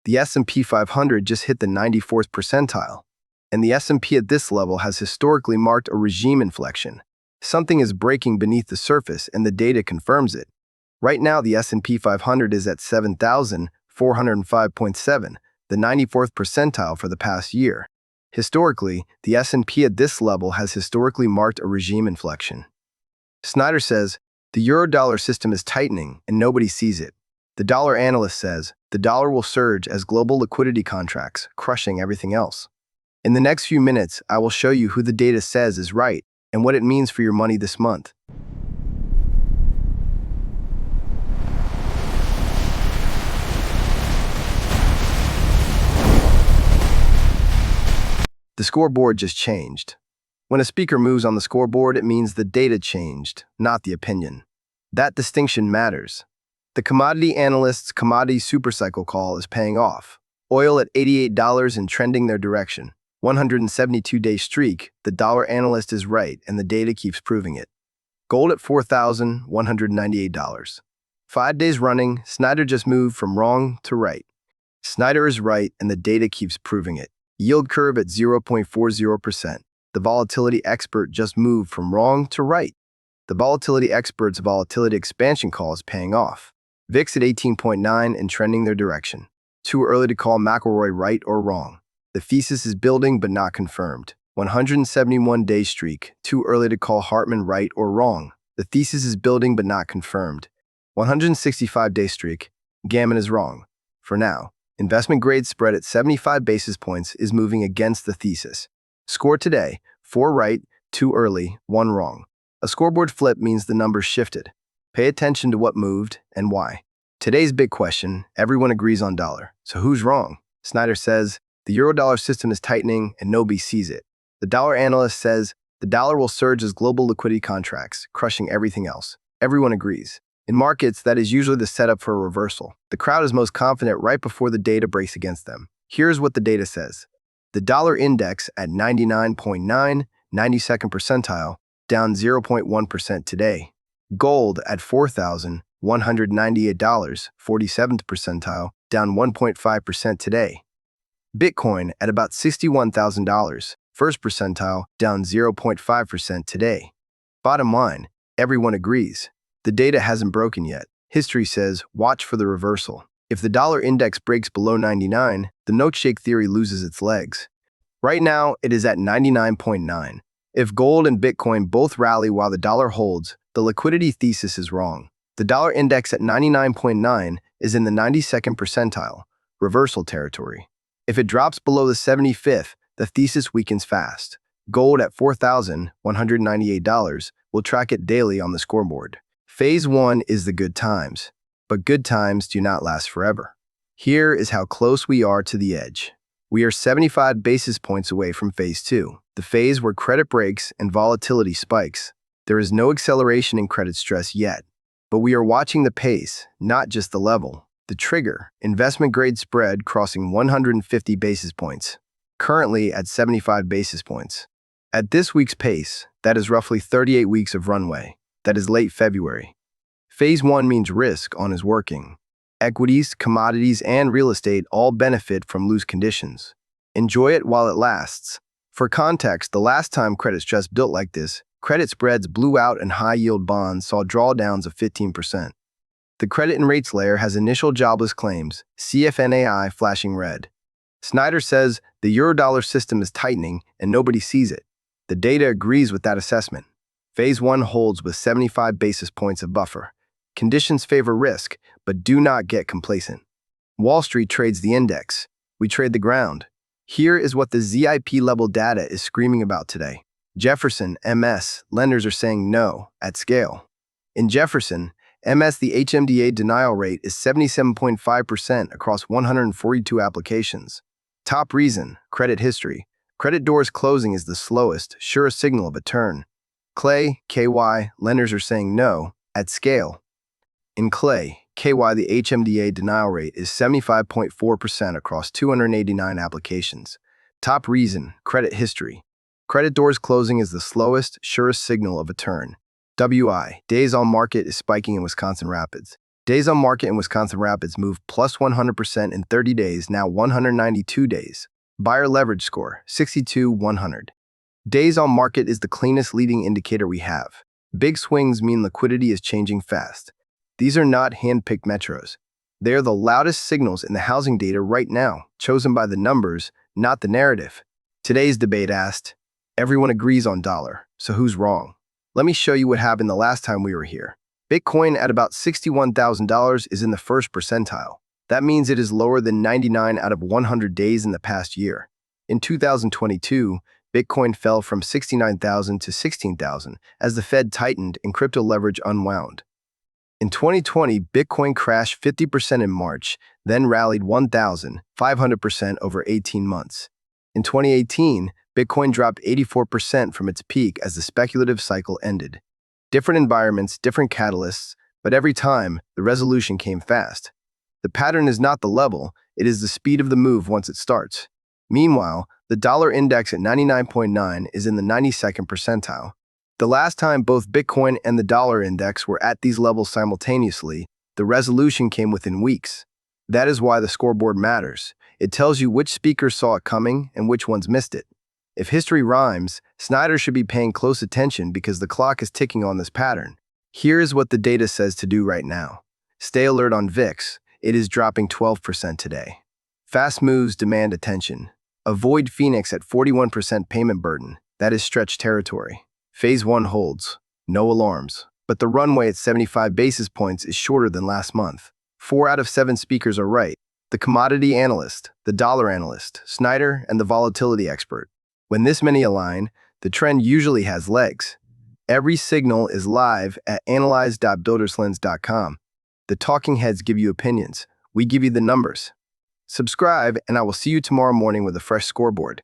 The S&P 500 just hit the 94th percentile, and the S&P at this level has historically marked a regime inflection. Something is breaking beneath the surface, and the data confirms it. Right now, the S&P 500 is at 7,405.7, the 94th percentile for the past year. Historically, the S&P at this level has historically marked a regime inflection. Snider says, the eurodollar system is tightening and nobody sees it. The dollar analyst says, the dollar will surge as global liquidity contracts, crushing everything else. In the next few minutes, I will show you who the data says is right and what it means for your money this month. The scoreboard just changed. When a speaker moves on the scoreboard, it means the data changed, not the opinion. That distinction matters. The commodity analyst's commodity supercycle call is paying off. Oil at $88 and trending their direction. 172-day streak, the dollar analyst is right and the data keeps proving it. Gold at $4,198. 5 days running, Snider just moved from wrong to right. Snider is right and the data keeps proving it. Yield curve at 0.40%. The volatility expert just moved from wrong to right. The volatility expert's volatility expansion call is paying off. VIX at 18.9 and trending their direction. Too early to call McElroy right or wrong. The thesis is building but not confirmed. 171-day streak. Too early to call Hartman right or wrong. The thesis is building but not confirmed. 165-day streak. Gammon is wrong. For now. Investment grade spread at 75 basis points is moving against the thesis. Score today, 4 right, 2 early, 1 wrong. A scoreboard flip means the numbers shifted. Pay attention to what moved and why. Today's big question, everyone agrees on dollar. So who's wrong? Snider says, the eurodollar system is tightening and nobody sees it. The dollar analyst says, the dollar will surge as global liquidity contracts, crushing everything else. Everyone agrees. In markets, that is usually the setup for a reversal. The crowd is most confident right before the data breaks against them. Here's what the data says. The dollar index at 99.9, 92nd percentile, down 0.1% today. Gold at $4,198, 47th percentile, down 1.5% today. Bitcoin at about $61,000, first percentile, down 0.5% today. Bottom line, everyone agrees. The data hasn't broken yet. History says, watch for the reversal. If the dollar index breaks below 99, the milkshake theory loses its legs. Right now, it is at 99.9. If gold and Bitcoin both rally while the dollar holds, the liquidity thesis is wrong. The dollar index at 99.9 is in the 92nd percentile, reversal territory. If it drops below the 75th, the thesis weakens fast. Gold at $4,198 will track it daily on the scoreboard. Phase 1 is the good times, but good times do not last forever. Here is how close we are to the edge. We are 75 basis points away from Phase 2, the phase where credit breaks and volatility spikes. There is no acceleration in credit stress yet, but we are watching the pace, not just the level. The trigger, investment-grade spread crossing 150 basis points, currently at 75 basis points. At this week's pace, that is roughly 38 weeks of runway. That is late February. Phase 1 means risk on is working. Equities, commodities, and real estate all benefit from loose conditions. Enjoy it while it lasts. For context, the last time credit stress built like this, credit spreads blew out and high-yield bonds saw drawdowns of 15%. The credit and rates layer has initial jobless claims, CFNAI flashing red. Snider says the eurodollar system is tightening and nobody sees it. The data agrees with that assessment. Phase 1 holds with 75 basis points of buffer. Conditions favor risk, but do not get complacent. Wall Street trades the index. We trade the ground. Here is what the ZIP level data is screaming about today. Jefferson, MS, lenders are saying no at scale. In Jefferson, MS, the HMDA denial rate is 77.5% across 142 applications. Top reason, credit history. Credit doors closing is the slowest, surest signal of a turn. Clay, KY, lenders are saying no at scale. In Clay, KY, the HMDA denial rate is 75.4% across 289 applications. Top reason, credit history. Credit doors closing is the slowest, surest signal of a turn. WI, days on market is spiking in Wisconsin Rapids. Days on market in Wisconsin Rapids moved plus 100% in 30 days, now 192 days. Buyer leverage score, 62-100. Days on market is the cleanest leading indicator we have. Big swings mean liquidity is changing fast. These are not hand-picked metros. They are the loudest signals in the housing data right now, chosen by the numbers, not the narrative. Today's debate asked, everyone agrees on dollar, so who's wrong? Let me show you what happened the last time we were here. Bitcoin at about $61,000 is in the first percentile. That means it is lower than 99 out of 100 days in the past year. In 2022, Bitcoin fell from 69,000 to 16,000 as the Fed tightened and crypto leverage unwound. In 2020, Bitcoin crashed 50% in March, then rallied 1,500% over 18 months. In 2018, Bitcoin dropped 84% from its peak as the speculative cycle ended. Different environments, different catalysts, but every time, the resolution came fast. The pattern is not the level, it is the speed of the move once it starts. Meanwhile, the dollar index at 99.9 is in the 92nd percentile. The last time both Bitcoin and the dollar index were at these levels simultaneously, the resolution came within weeks. That is why the scoreboard matters. It tells you which speakers saw it coming and which ones missed it. If history rhymes, Snider should be paying close attention because the clock is ticking on this pattern. Here is what the data says to do right now. Stay alert on VIX. It is dropping 12% today. Fast moves demand attention. Avoid Phoenix at 41% payment burden. That is stretch territory. Phase 1 holds. No alarms. But the runway at 75 basis points is shorter than last month. 4 out of 7 speakers are right. The commodity analyst, the dollar analyst, Snider, and the volatility expert. When this many align, the trend usually has legs. Every signal is live at analyze.builderslens.com. The talking heads give you opinions. We give you the numbers. Subscribe, and I will see you tomorrow morning with a fresh scoreboard.